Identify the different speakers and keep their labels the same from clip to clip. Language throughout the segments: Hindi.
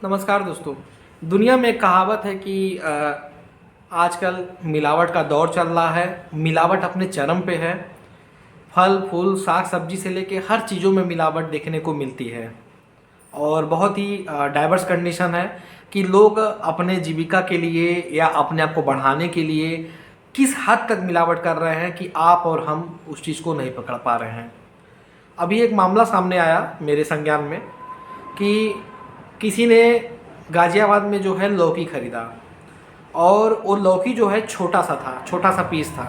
Speaker 1: नमस्कार दोस्तों। दुनिया में एक कहावत है कि आजकल मिलावट का दौर चल रहा है। मिलावट अपने चरम पे है। फल फूल साग सब्जी से लेके हर चीज़ों में मिलावट देखने को मिलती है और बहुत ही डाइवर्स कंडीशन है कि लोग अपने जीविका के लिए या अपने आप को बढ़ाने के लिए किस हद तक मिलावट कर रहे हैं कि आप और हम उस चीज़ को नहीं पकड़ पा रहे हैं। अभी एक मामला सामने आया मेरे संज्ञान में कि किसी ने गाज़ियाबाद में जो है लौकी ख़रीदा और वो लौकी जो है छोटा सा था, छोटा सा पीस था।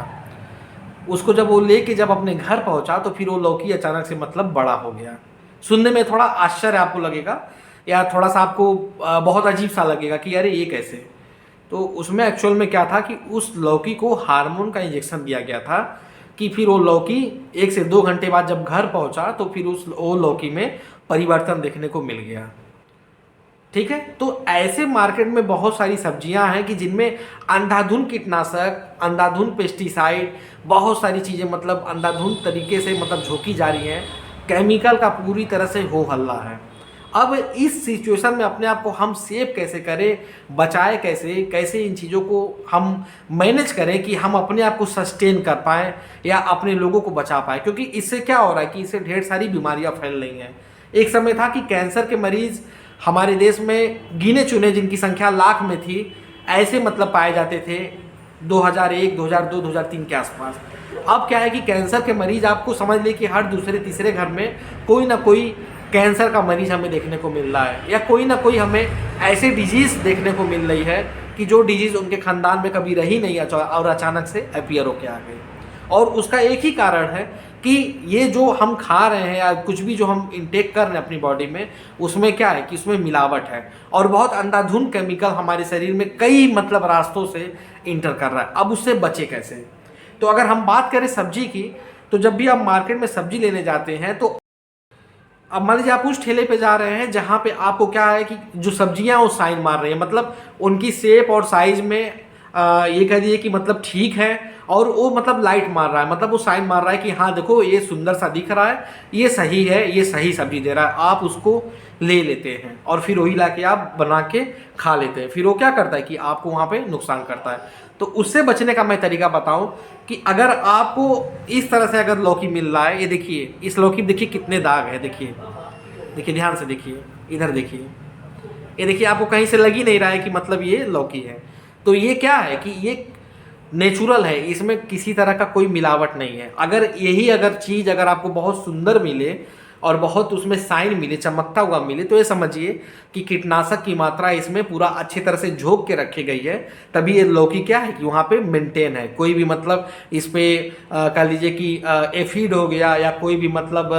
Speaker 1: उसको जब वो लेके जब अपने घर पहुंचा तो फिर वो लौकी अचानक से मतलब बड़ा हो गया। सुनने में थोड़ा आश्चर्य आपको लगेगा या थोड़ा सा आपको बहुत अजीब सा लगेगा कि अरे ये कैसे। तो उसमें एक्चुअल में क्या था कि उस लौकी को हार्मोन का इंजेक्शन दिया गया था कि फिर वो लौकी 1 से 2 घंटे बाद जब घर पहुंचा तो फिर वो लौकी में परिवर्तन देखने को मिल गया। ठीक है, तो ऐसे मार्केट में बहुत सारी सब्जियां हैं कि जिनमें अंधाधुंध कीटनाशक, अंधाधुंध पेस्टिसाइड, बहुत सारी चीज़ें मतलब अंधाधुंध तरीके से मतलब झोंकी जा रही हैं। केमिकल का पूरी तरह से हो हल्ला है। अब इस सिचुएशन में अपने आप को हम सेव कैसे करें, बचाए कैसे, कैसे इन चीज़ों को हम मैनेज करें कि हम अपने आप को सस्टेन कर पाएँ या अपने लोगों को बचा पाएँ। क्योंकि इससे क्या हो रहा है कि इससे ढेर सारी बीमारियाँ फैल रही हैं। एक समय था कि कैंसर के मरीज़ हमारे देश में गिने चुने जिनकी संख्या लाख में थी, ऐसे मतलब पाए जाते थे 2001, 2002, 2003 के आसपास। अब क्या है कि कैंसर के मरीज आपको समझ ले कि हर दूसरे तीसरे घर में कोई ना कोई कैंसर का मरीज हमें देखने को मिल रहा है या कोई ना कोई हमें ऐसे डिजीज़ देखने को मिल रही है कि जो डिजीज़ उनके खानदान में कभी रही नहीं और अचानक से अपीयर होके आ गई। और उसका एक ही कारण है कि ये जो हम खा रहे हैं या कुछ भी जो हम इंटेक कर रहे हैं अपनी बॉडी में, उसमें क्या है कि उसमें मिलावट है और बहुत अंधाधुंध केमिकल हमारे शरीर में कई मतलब रास्तों से इंटर कर रहा है। अब उससे बचे कैसे? तो अगर हम बात करें सब्जी की, तो जब भी आप मार्केट में सब्जी लेने जाते हैं तो अब मान लीजिए आप उस ठेले पे जा रहे हैं जहाँ पे आपको क्या है कि जो सब्जियाँ वो साइन मार रही हैं, मतलब उनकी शेप और साइज में ये कह दिए कि मतलब ठीक है और वो मतलब लाइट मार रहा है, मतलब वो साइन मार रहा है कि हाँ देखो ये सुंदर सा दिख रहा है, ये सही है, ये सही सब्जी दे रहा है। आप उसको ले लेते हैं और फिर वही ला के आप बना के खा लेते हैं। फिर वो क्या करता है कि आपको वहाँ पे नुकसान करता है। तो उससे बचने का मैं तरीका बताऊं कि अगर आपको इस तरह से अगर लौकी मिल रहा है, ये देखिए इस लौकी देखिए कितने दाग है, देखिए देखिए ध्यान से देखिए, इधर देखिए, ये देखिए आपको कहीं से लग ही नहीं रहा है कि मतलब ये लौकी है। तो ये क्या है कि ये नेचुरल है, इसमें किसी तरह का कोई मिलावट नहीं है। अगर चीज़ अगर आपको बहुत सुंदर मिले और बहुत उसमें साइन मिले, चमकता हुआ मिले, तो ये समझिए कि कीटनाशक की मात्रा इसमें पूरा अच्छी तरह से झोंक के रखी गई है, तभी ये लौकी क्या है कि वहाँ पे मेंटेन है। कोई भी मतलब इस पे कह लीजिए कि एफिड हो गया या कोई भी मतलब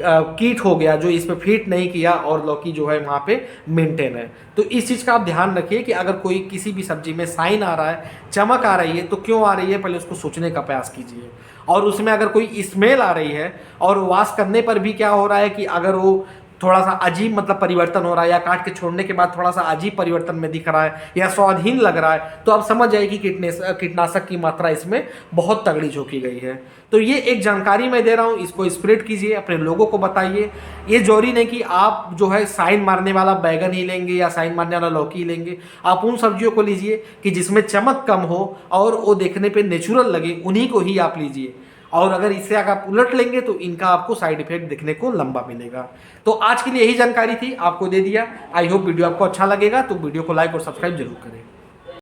Speaker 1: कीट हो गया जो इस पे फिट नहीं किया और लौकी जो है वहाँ पे मेंटेन है। तो इस चीज़ का आप ध्यान रखिए कि अगर कोई किसी भी सब्जी में साइन आ रहा है, चमक आ रही है, तो क्यों आ रही है पहले उसको सोचने का प्रयास कीजिए। और उसमें अगर कोई स्मेल आ रही है और वॉश करने पर भी क्या हो रहा है कि अगर वो थोड़ा सा अजीब मतलब परिवर्तन हो रहा है या काट के छोड़ने के बाद थोड़ा सा अजीब परिवर्तन में दिख रहा है या स्वादहीन लग रहा है, तो आप समझ जाइए कि कीटनाशक की मात्रा इसमें बहुत तगड़ी झोंकी गई है। तो ये एक जानकारी मैं दे रहा हूँ, इसको स्प्रेड कीजिए, अपने लोगों को बताइए। ये जरूरी नहीं कि आप जो है साइन मारने वाला बैगन ही लेंगे या साइन मारने वाला लौकी ही लेंगे। आप उन सब्जियों को लीजिए कि जिसमें चमक कम हो और वो देखने पे नेचुरल लगे, उन्हीं को ही आप लीजिए। और अगर इससे अगर आप उलट लेंगे तो इनका आपको साइड इफेक्ट देखने को लंबा मिलेगा। तो आज के लिए यही जानकारी थी, आपको दे दिया। आई होप वीडियो आपको अच्छा लगेगा, तो वीडियो को लाइक और सब्सक्राइब जरूर करें।